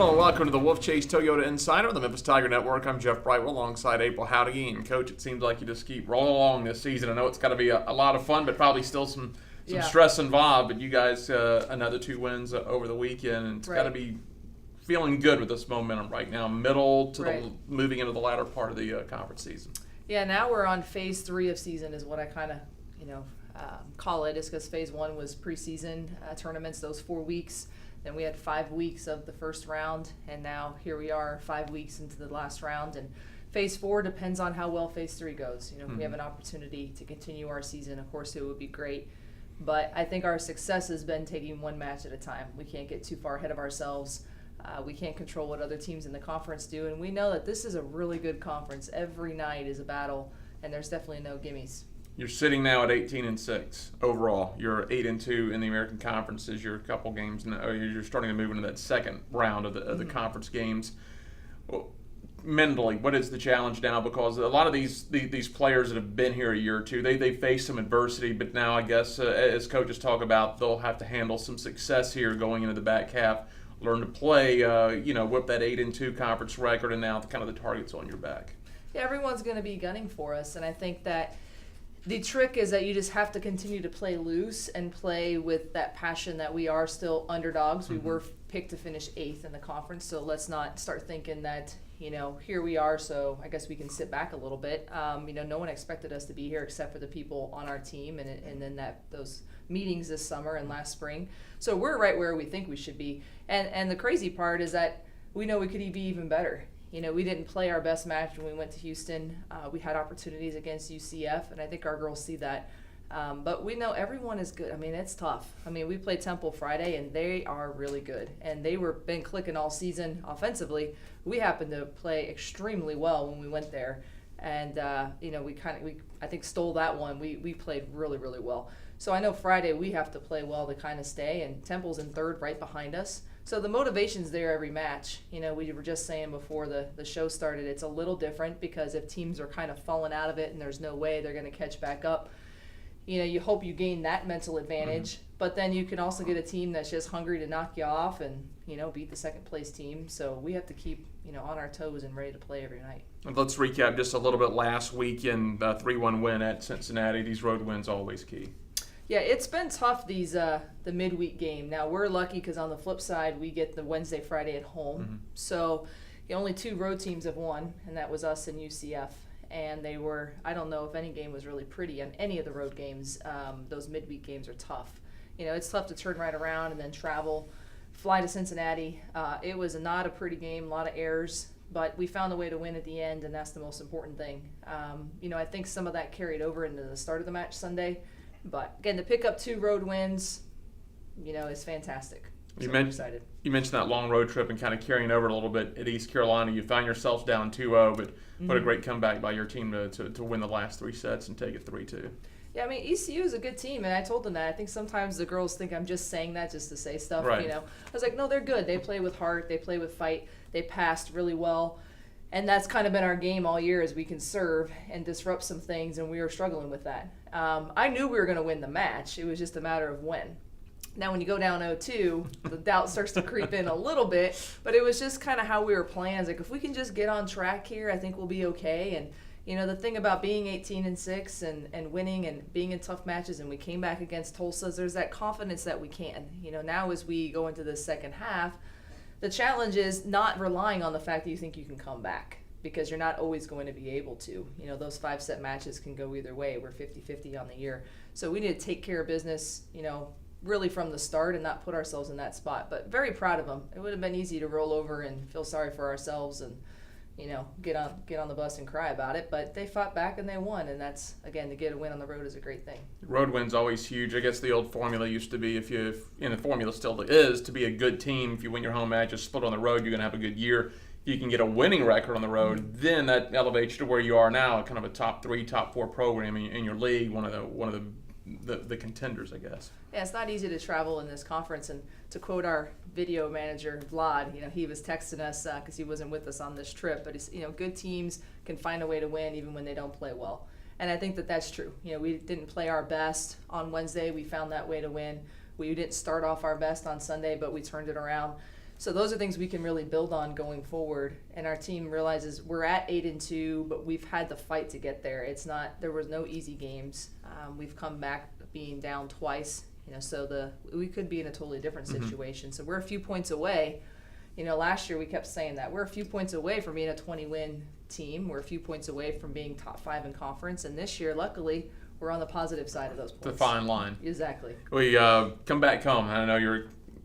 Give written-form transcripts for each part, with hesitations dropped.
gentlemen, welcome to the Wolfchase Toyota Insider, the Memphis Tiger Network. I'm Jeff Brightwell alongside April Howdy. And Coach, it seems like you just keep rolling along this season. I know it's got to be a lot of fun, but probably still some stress involved. But you guys, another 2 wins over the weekend, and it's got to be feeling good with this momentum right now, middle to the moving into the latter part of the conference season. Yeah, now we're on phase 3 of season is what I kind of, call it, is because phase 1 was preseason tournaments, those 4 weeks. Then we had 5 weeks of the first round, and now here we are 5 weeks into the last round. And phase 4 depends on how well phase 3 goes. If we have an opportunity to continue our season, of course it would be great. But I think our success has been taking one match at a time. We can't get too far ahead of ourselves. We can't control what other teams in the conference do, and we know that this is a really good conference. Every night is a battle, and there's definitely no gimmies. You're sitting now at 18-6 overall. You're 8-2 in the American Conference. As you're a couple games, you're starting to move into that second round of the conference games. Well, mentally, what is the challenge now? Because a lot of these players that have been here a year or two, they face some adversity, but now I guess as coaches talk about, they'll have to handle some success here going into the back half. Learn to play, whip that 8-2 conference record, and now kind of the target's on your back. Yeah, everyone's going to be gunning for us, and I think that the trick is that you just have to continue to play loose and play with that passion that we are still underdogs. We were picked to finish 8th in the conference, so let's not start thinking that, here we are, so I guess we can sit back a little bit. No one expected us to be here except for the people on our team and then those meetings this summer and last spring. So we're right where we think we should be. And the crazy part is that we know we could be even better. We didn't play our best match when we went to Houston. We had opportunities against UCF, and I think our girls see that. But we know everyone is good. It's tough. We played Temple Friday, and they are really good. And they been clicking all season offensively. We happened to play extremely well when we went there. And, I think stole that one. We played really, really well. So I know Friday we have to play well to kind of stay, and Temple's in 3rd right behind us. So the motivation's there every match. We were just saying before the show started, it's a little different because if teams are kind of falling out of it and there's no way they're going to catch back up, you hope you gain that mental advantage. But then you can also get a team that's just hungry to knock you off and, beat the second place team. So we have to keep, on our toes and ready to play every night. Let's recap just a little bit last weekend, 3-1 win at Cincinnati. These road wins always key. Yeah, it's been tough, the midweek game. Now, we're lucky because on the flip side, we get the Wednesday, Friday at home. So only 2 road teams have won, and that was us and UCF. And I don't know if any game was really pretty on any of the road games. Those midweek games are tough. It's tough to turn right around and then travel, fly to Cincinnati. It was not a pretty game, a lot of errors. But we found a way to win at the end, and that's the most important thing. I think some of that carried over into the start of the match Sunday. But, again, to pick up 2 road wins, is fantastic. I'm excited. You mentioned that long road trip and kind of carrying over a little bit at East Carolina. You found yourselves down 2-0, but what a great comeback by your team to win the last 3 sets and take it 3-2. Yeah, ECU is a good team, and I told them that. I think sometimes the girls think I'm just saying that just to say stuff, Right. I was like, no, they're good. They play with heart. They play with fight. They passed really well. And that's kind of been our game all year is we can serve and disrupt some things, and we were struggling with that. I knew we were going to win the match. It was just a matter of when. Now, when you go down 0-2, the doubt starts to creep in a little bit, but it was just kind of how we were playing. I was like, if we can just get on track here, I think we'll be okay. And, the thing about being 18-6 and winning and being in tough matches, and we came back against Tulsa, there's that confidence that we can. Now as we go into the second half, the challenge is not relying on the fact that you think you can come back because you're not always going to be able to. Those 5-set matches can go either way. We're 50-50 on the year. So we need to take care of business, really from the start and not put ourselves in that spot. But very proud of them. It would have been easy to roll over and feel sorry for ourselves and, get on the bus and cry about it. But they fought back and they won. And that's, again, to get a win on the road is a great thing. Road win's always huge. I guess the old formula used to be, and the formula still is, to be a good team. If you win your home matches, split on the road, you're going to have a good year. You can get a winning record on the road, then that elevates you to where you are now, kind of a top 3, top 4 program in your league, one of the contenders, I guess. Yeah, it's not easy to travel in this conference, and to quote our video manager Vlad, he was texting us because he wasn't with us on this trip, but good teams can find a way to win even when they don't play well, and I think that that's true. We didn't play our best on Wednesday. We found that way to win. We didn't start off our best on Sunday, but we turned it around. So those are things we can really build on going forward. And our team realizes we're at 8-2, but we've had the fight to get there. There was no easy games. We've come back being down twice, so we could be in a totally different situation. So we're a few points away. Last year we kept saying that we're a few points away from being a 20-win team. We're a few points away from being top 5 in conference. And this year, luckily, we're on the positive side of those points. The fine line. Exactly. We come back home. I know your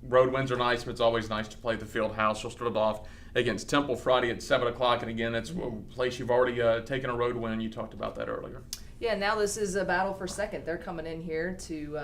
road wins are nice, but it's always nice to play the field house. You'll start it off against Temple Friday at 7 o'clock. And again, it's a place you've already taken a road win. You talked about that earlier. Yeah, now this is a battle for second. They're coming in here to,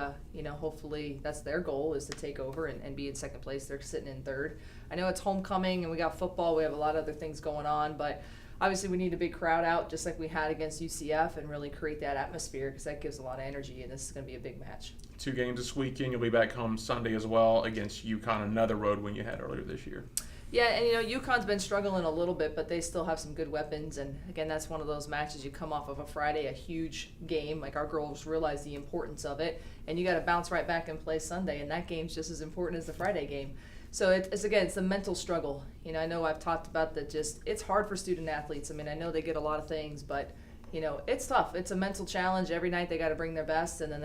hopefully that's their goal, is to take over and be in second place. They're sitting in third. I know it's homecoming and we got football. We have a lot of other things going on, but obviously we need a big crowd out just like we had against UCF and really create that atmosphere because that gives a lot of energy, and this is going to be a big match. 2 games this weekend. You'll be back home Sunday as well against UConn, another road win you had earlier this year. Yeah, and UConn's been struggling a little bit, but they still have some good weapons. And again, that's one of those matches you come off of a Friday, a huge game. Like, our girls realize the importance of it, and you got to bounce right back and play Sunday, and that game's just as important as the Friday game. So it's a mental struggle. I know I've talked about that. It's hard for student athletes. I mean, I know they get a lot of things, but it's tough. It's a mental challenge. Every night they got to bring their best, and then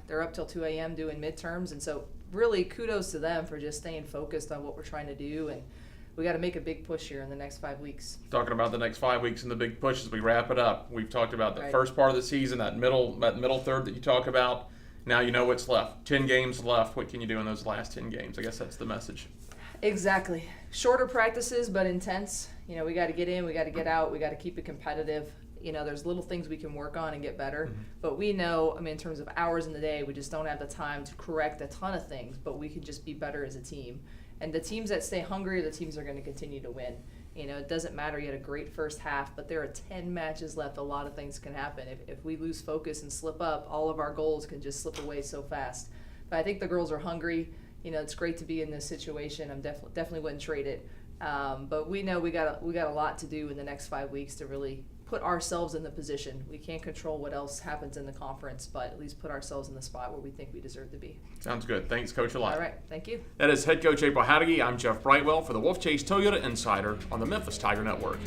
they're up till 2 a.m. doing midterms, and so really kudos to them for just staying focused on what we're trying to do. And we got to make a big push here in the next 5 weeks. Talking about the next 5 weeks and the big push as we wrap it up. We've talked about the first part of the season, that middle third that you talk about. Now you know what's left. 10 games left. What can you do in those last 10 games? I guess that's the message. Exactly. Shorter practices, but intense. We got to get in, we got to get out, we got to keep it competitive. There's little things we can work on and get better. But we know, in terms of hours in the day, we just don't have the time to correct a ton of things, but we can just be better as a team. And the teams that stay hungry are the teams that are going to continue to win. It doesn't matter. You had a great first half, but there are 10 matches left. A lot of things can happen. If we lose focus and slip up, all of our goals can just slip away so fast. But I think the girls are hungry. It's great to be in this situation. I'm definitely wouldn't trade it. But we know we got a lot to do in the next 5 weeks to really put ourselves in the position. We can't control what else happens in the conference, but at least put ourselves in the spot where we think we deserve to be. Sounds good. Thanks, Coach, a lot. All right. Thank you. That is head coach April Jauregui. I'm Jeff Brightwell for the Wolfchase Toyota Insider on the Memphis Tiger Network.